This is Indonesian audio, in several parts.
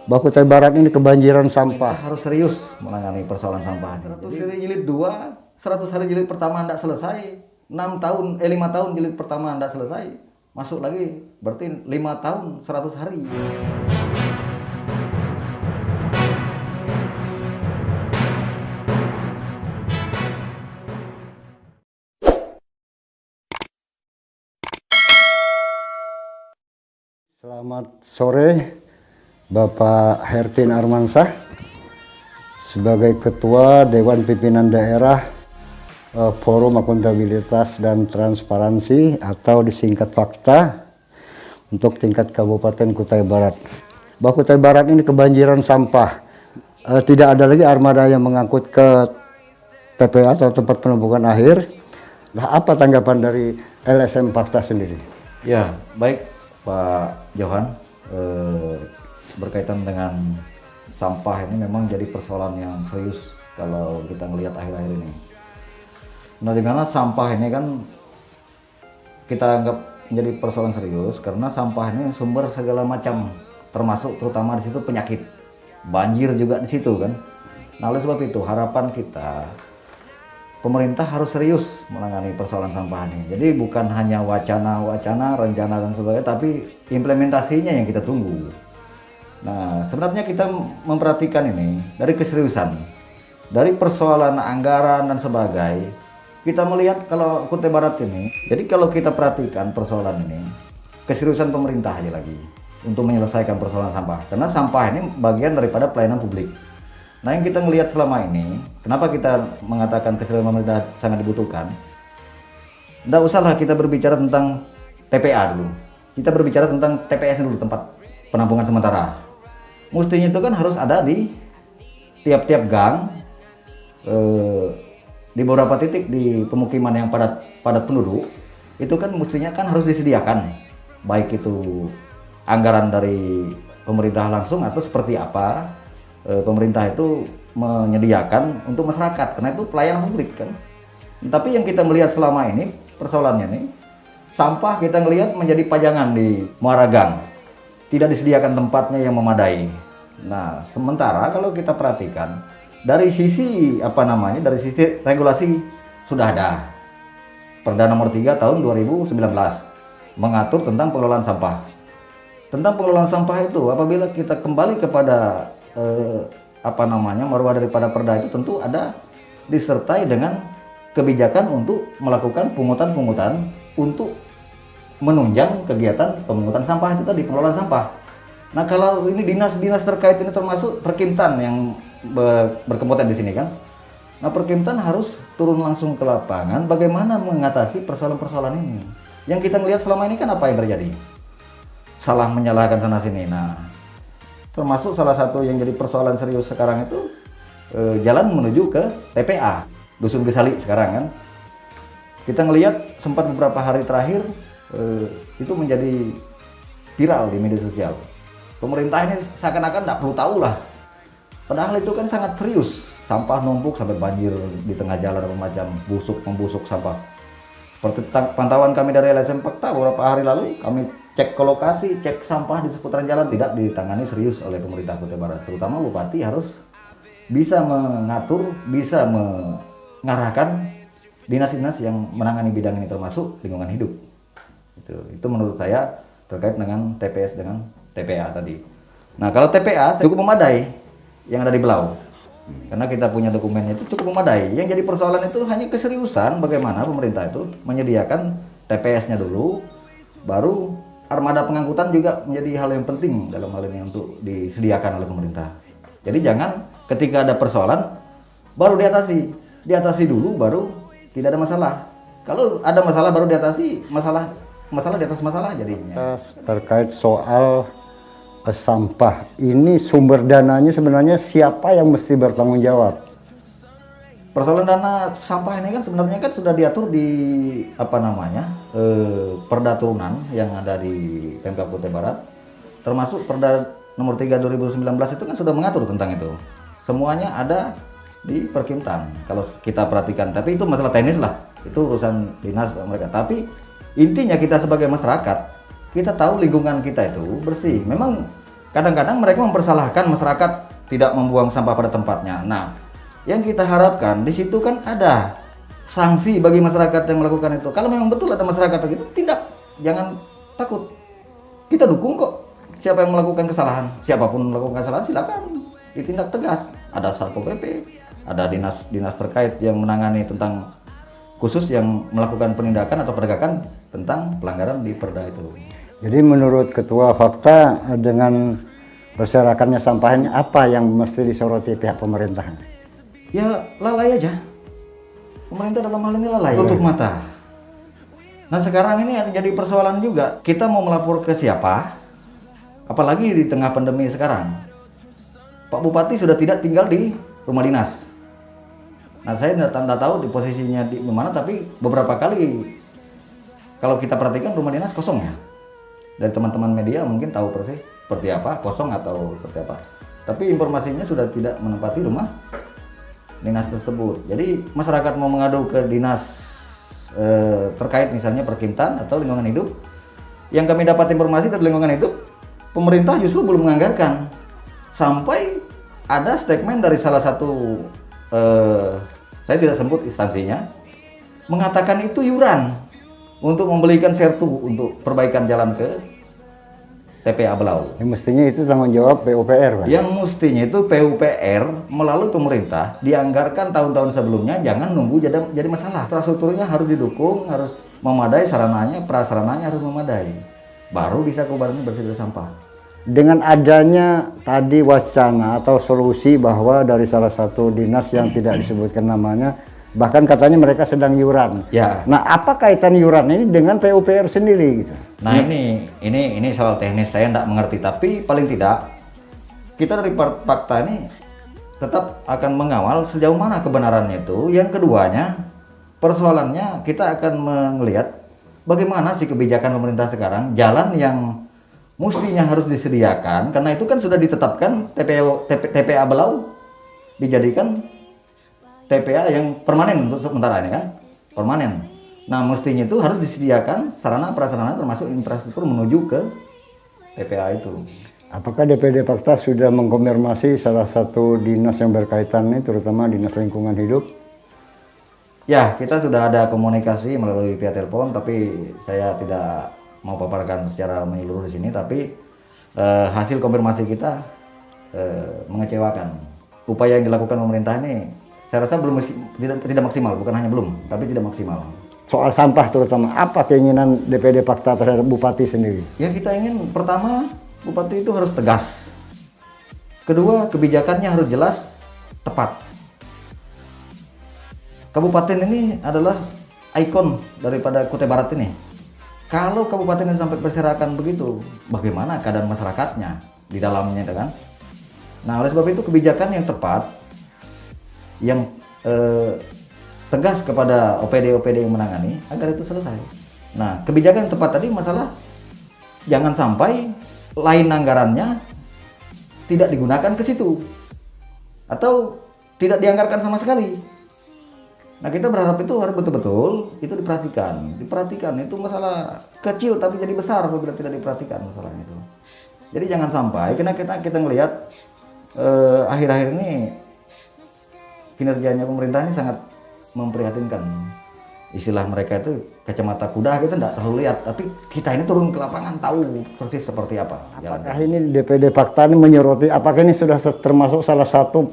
Kutai Barat ini kebanjiran sampah. Harus serius menangani persoalan sampah. 100 hari jilid 2, 100 hari jilid pertama tidak selesai. 5 tahun jilid pertama tidak selesai. Masuk lagi, berarti 5 tahun 100 hari. Selamat sore, Bapak Hertin Armansyah, sebagai Ketua Dewan Pimpinan Daerah Forum Akuntabilitas dan Transparansi atau disingkat Fakta untuk tingkat Kabupaten Kutai Barat. Kutai Barat ini kebanjiran sampah, tidak ada lagi armada yang mengangkut ke TPA atau tempat penumpukan akhir. Nah, apa tanggapan dari LSM Fakta sendiri? Ya, baik Pak Johan, berkaitan dengan sampah ini memang jadi persoalan yang serius kalau kita melihat akhir-akhir ini. Nah, dimana sampah ini kan kita anggap menjadi persoalan serius karena sampah ini sumber segala macam, termasuk terutama di situ penyakit, banjir juga di situ kan. Nah, oleh sebab itu harapan kita pemerintah harus serius menangani persoalan sampah ini. Jadi bukan hanya wacana, rencana dan sebagainya, tapi implementasinya yang kita tunggu. Nah, sebenarnya kita memperhatikan ini dari keseriusan, dari persoalan anggaran dan sebagainya. Kita melihat kalau Kutai Barat ini, jadi kalau kita perhatikan persoalan ini, keseriusan pemerintah aja lagi untuk menyelesaikan persoalan sampah. Karena sampah ini bagian daripada pelayanan publik. Nah, yang kita melihat selama ini, kenapa kita mengatakan keseriusan pemerintah sangat dibutuhkan? Tidak usahlah kita berbicara tentang TPA dulu. Kita berbicara tentang TPS dulu, tempat penampungan sementara. Mestinya itu kan harus ada di tiap-tiap gang, di beberapa titik di pemukiman yang padat penduduk. Itu kan mestinya kan harus disediakan, baik itu anggaran dari pemerintah langsung atau seperti apa. Pemerintah itu menyediakan untuk masyarakat karena itu pelayanan publik kan. Tapi yang kita melihat selama ini persoalannya nih, sampah kita ngelihat menjadi pajangan di muara gang, tidak disediakan tempatnya yang memadai. Nah, sementara kalau kita perhatikan dari sisi dari sisi regulasi sudah ada Perda nomor 3 tahun 2019 mengatur tentang pengelolaan sampah. Tentang pengelolaan sampah itu apabila kita kembali kepada maruah daripada perda itu tentu ada disertai dengan kebijakan untuk melakukan pungutan untuk menunjang kegiatan pemungutan sampah itu tadi, pengelolaan sampah. Nah, kalau ini dinas-dinas terkait ini termasuk Perkimtan yang berkompeten di sini kan. Nah, Perkimtan harus turun langsung ke lapangan bagaimana mengatasi persoalan-persoalan ini. Yang kita lihat selama ini kan apa yang terjadi? Salah menyalahkan sana sini. Nah, termasuk salah satu yang jadi persoalan serius sekarang itu jalan menuju ke TPA Dusun Gesali sekarang kan. Kita ngelihat sempat beberapa hari terakhir itu menjadi viral di media sosial. Pemerintah ini seakan-akan tidak perlu tahu lah. Padahal itu kan sangat serius. Sampah numpuk sampai banjir di tengah jalan macam membusuk sampah. Seperti pantauan kami dari LSM Fakta beberapa hari lalu, kami cek ke lokasi, cek sampah di seputaran jalan tidak ditangani serius oleh pemerintah Kutai Barat. Terutama Bupati harus bisa mengatur, bisa mengarahkan dinas-dinas yang menangani bidang ini termasuk lingkungan hidup. Itu menurut saya terkait dengan TPS dengan TPA tadi. Nah, kalau TPA cukup memadai yang ada di Belau. Karena kita punya dokumennya itu cukup memadai. Yang jadi persoalan itu hanya keseriusan bagaimana pemerintah itu menyediakan TPS-nya dulu, baru armada pengangkutan juga menjadi hal yang penting dalam hal ini untuk disediakan oleh pemerintah. Jadi jangan ketika ada persoalan baru diatasi dulu baru tidak ada masalah. Kalau ada masalah baru diatasi masalah di atas masalah jadinya. Terkait soal sampah ini, sumber dananya sebenarnya siapa yang mesti bertanggung jawab? Persoalan dana sampah ini kan sebenarnya kan sudah diatur di Perda turunan yang ada di Pemkab Kutai Barat, termasuk Perda nomor 3 2019 itu kan sudah mengatur tentang itu. Semuanya ada di Perkimtan kalau kita perhatikan, tapi itu masalah teknis lah, itu urusan dinas mereka. Tapi intinya kita sebagai masyarakat, kita tahu lingkungan kita itu bersih. Memang kadang-kadang mereka mempersalahkan masyarakat tidak membuang sampah pada tempatnya. Nah, yang kita harapkan di situ kan ada sanksi bagi masyarakat yang melakukan itu. Kalau memang betul ada masyarakat begitu, tindak, jangan takut. Kita dukung kok. Siapa yang melakukan kesalahan, siapapun melakukan kesalahan silakan ditindak tegas. Ada Satpol PP, ada dinas terkait yang menangani tentang khusus yang melakukan penindakan atau penegakan tentang pelanggaran di perda itu. Jadi menurut Ketua, fakta dengan berserakannya sampah ini apa yang mesti disoroti pihak pemerintah? Ya lalai aja. Pemerintah dalam hal ini lalai. Tutup mata. Nah sekarang ini jadi persoalan juga. Kita mau melapor ke siapa? Apalagi di tengah pandemi sekarang. Pak Bupati sudah tidak tinggal di rumah dinas. Nah saya tidak tahu di posisinya di mana, tapi beberapa kali kalau kita perhatikan rumah dinas kosong ya. Dari teman-teman media mungkin tahu persis seperti apa, kosong atau seperti apa. Tapi informasinya sudah tidak menempati rumah dinas tersebut. Jadi masyarakat mau mengadu ke dinas terkait misalnya Perkintan atau lingkungan hidup, yang kami dapat informasi dari lingkungan hidup, pemerintah justru belum menganggarkan. Sampai ada statement dari salah satu, saya tidak sebut instansinya, mengatakan itu iuran untuk membelikan sertu untuk perbaikan jalan ke TPA Belau. Yang mestinya itu tanggung jawab PUPR, Pak. Yang mestinya itu PUPR melalui pemerintah dianggarkan tahun-tahun sebelumnya, jangan nunggu jadi masalah. Infrastrukturnya harus didukung, harus memadai sarananya, prasarananya harus memadai. Baru bisa Kubarani bersih dari sampah. Dengan adanya tadi wacana atau solusi bahwa dari salah satu dinas yang tidak disebutkan namanya, bahkan katanya mereka sedang iuran. Ya. Nah, apa kaitan iuran ini dengan PUPR sendiri gitu? Nah, ini soal teknis saya tidak mengerti, tapi paling tidak kita dari fakta ini tetap akan mengawal sejauh mana kebenarannya itu. Yang keduanya, persoalannya kita akan melihat bagaimana sih kebijakan pemerintah sekarang, jalan yang mestinya harus disediakan, karena itu kan sudah ditetapkan TPA Belau dijadikan TPA yang permanen untuk sementara ini kan, permanen. Nah mestinya itu harus disediakan sarana prasarana termasuk infrastruktur menuju ke TPA itu. Apakah DPD Pakta sudah mengkonfirmasi salah satu dinas yang berkaitan ini, terutama dinas lingkungan hidup? Ya, kita sudah ada komunikasi melalui via telepon, tapi saya tidak mau paparkan secara menyeluruh di sini. Tapi hasil konfirmasi kita mengecewakan. Upaya yang dilakukan pemerintah ini saya rasa tidak maksimal, bukan hanya belum, tapi tidak maksimal. Soal sampah terutama, apa keinginan DPD Pakta terhadap Bupati sendiri? Ya kita ingin pertama Bupati itu harus tegas. Kedua, kebijakannya harus jelas, tepat. Kabupaten ini adalah ikon daripada Kutai Barat ini. Kalau kabupaten ini sampai berserakan begitu, bagaimana keadaan masyarakatnya di dalamnya, kan? Nah, oleh sebab itu kebijakan yang tepat, yang tegas kepada OPD-OPD yang menangani agar itu selesai. Nah, kebijakan yang tepat tadi masalah jangan sampai lain anggarannya tidak digunakan ke situ atau tidak dianggarkan sama sekali. Nah, kita berharap itu harus betul-betul itu diperhatikan. Itu masalah kecil tapi jadi besar apabila tidak diperhatikan masalahnya itu. Jadi jangan sampai karena kita ngelihat akhir-akhir ini kinerjanya pemerintah ini sangat memprihatinkan. Istilah mereka itu kacamata kuda, kita tidak terlalu lihat, tapi kita ini turun ke lapangan tahu persis seperti apa. Apakah ini DPD Pakta ini menyoroti, apakah ini sudah termasuk salah satu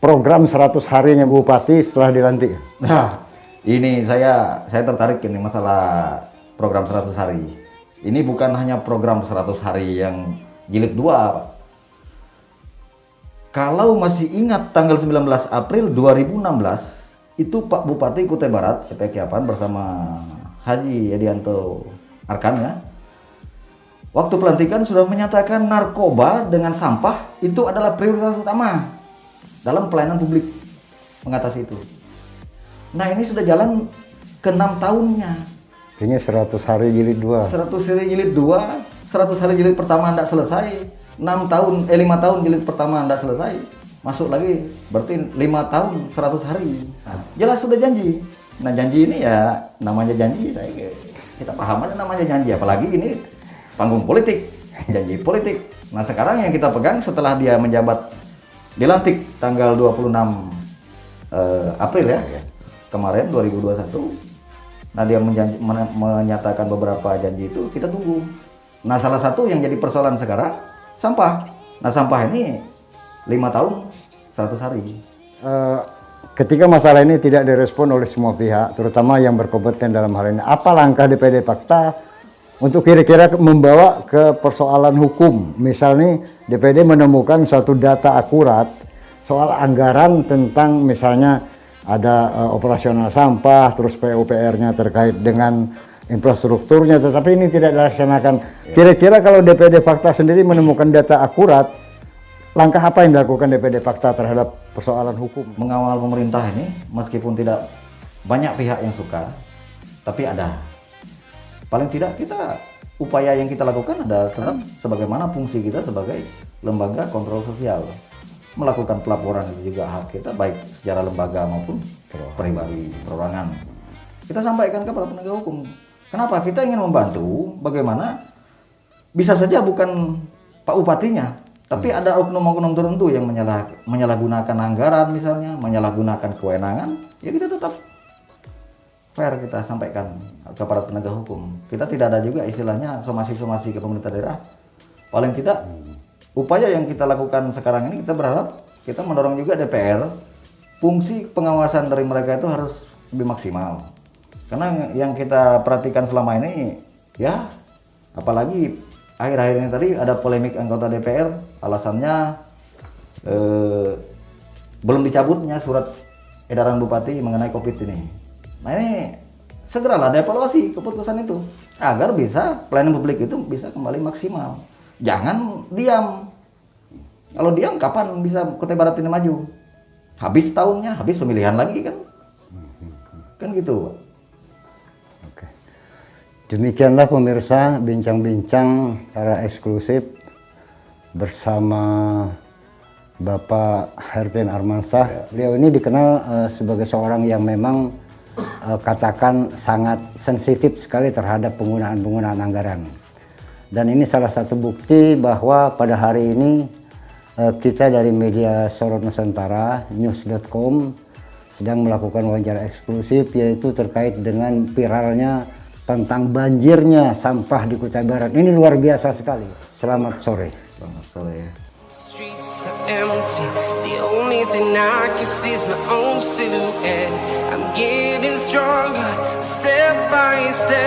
program 100 harinya Bupati setelah dilantik? Nah, ini saya tertarik ini masalah program 100 hari. Ini bukan hanya program 100 hari yang jilid 2, Pak. Kalau masih ingat tanggal 19 April 2016, itu Pak Bupati Kutai Barat, EPK Kiapan bersama Haji Edianto Arkan ya, waktu pelantikan sudah menyatakan narkoba dengan sampah itu adalah prioritas utama dalam pelayanan publik mengatasi itu. Nah ini sudah jalan ke 6 tahunnya. Kayaknya 100 hari jilid 2. 100 hari jilid 2, 100 hari jilid pertama tidak selesai, 5 tahun jilid pertama tidak selesai. Masuk lagi, berarti 5 tahun 100 hari. Nah, jelas sudah janji. Nah janji ini ya namanya janji, kita paham aja namanya janji. Apalagi ini panggung politik. janji politik. Nah sekarang yang kita pegang setelah dia menjabat, dilantik tanggal 26 April ya, kemarin 2021. Nah dia menyatakan beberapa janji itu, kita tunggu. Nah salah satu yang jadi persoalan sekarang, sampah. Nah sampah ini 5 tahun 100 hari. Ketika masalah ini tidak direspon oleh semua pihak, terutama yang berkompeten dalam hal ini, apa langkah DPD Pakta untuk kira-kira membawa ke persoalan hukum? Misalnya DPD menemukan suatu data akurat soal anggaran tentang misalnya ada operasional sampah, terus PUPR-nya terkait dengan infrastrukturnya, tetapi ini tidak dilaksanakan. Kira-kira kalau DPD Pakta sendiri menemukan data akurat, langkah apa yang dilakukan DPD Pakta terhadap persoalan hukum? Mengawal pemerintah ini, meskipun tidak banyak pihak yang suka, tapi ada. Paling tidak kita, upaya yang kita lakukan ada tetap sebagaimana fungsi kita sebagai lembaga kontrol sosial. Melakukan pelaporan itu juga hak kita, baik secara lembaga maupun pribadi, perorangan. Kita sampaikan kepada penegak hukum. Kenapa? Kita ingin membantu bagaimana bisa saja bukan Pak Bupatinya, tapi ada oknum-oknum tertentu yang menyalahgunakan anggaran misalnya, menyalahgunakan kewenangan, ya kita tetap fair kita sampaikan kepada penegak hukum. Kita tidak ada juga istilahnya somasi-somasi ke pemerintah daerah. Paling tidak upaya yang kita lakukan sekarang ini, kita berharap kita mendorong juga DPR, fungsi pengawasan dari mereka itu harus lebih maksimal. Karena yang kita perhatikan selama ini, ya apalagi akhir-akhir ini tadi ada polemik anggota DPR, alasannya belum dicabutnya surat edaran Bupati mengenai COVID ini. Nah ini segeralah dievaluasi keputusan itu, agar bisa pelayanan publik itu bisa kembali maksimal. Jangan diam. Kalau diam kapan bisa Kutai Barat ini maju? Habis tahunnya, habis pemilihan lagi kan? Kan gitu, Pak. Oke. Demikianlah pemirsa bincang-bincang secara eksklusif bersama Bapak Hertin Armansyah. Beliau ini dikenal sebagai seorang yang memang katakan sangat sensitif sekali terhadap penggunaan anggaran. Dan ini salah satu bukti bahwa pada hari ini kita dari media Sorot Nusantara, news.com sedang melakukan wawancara eksklusif, yaitu terkait dengan viralnya tentang banjirnya sampah di Kutai Barat. Ini luar biasa sekali. Selamat sore. Selamat sore. Streets are empty. The only thing I can see is my own silhouette. I'm getting stronger, step by step.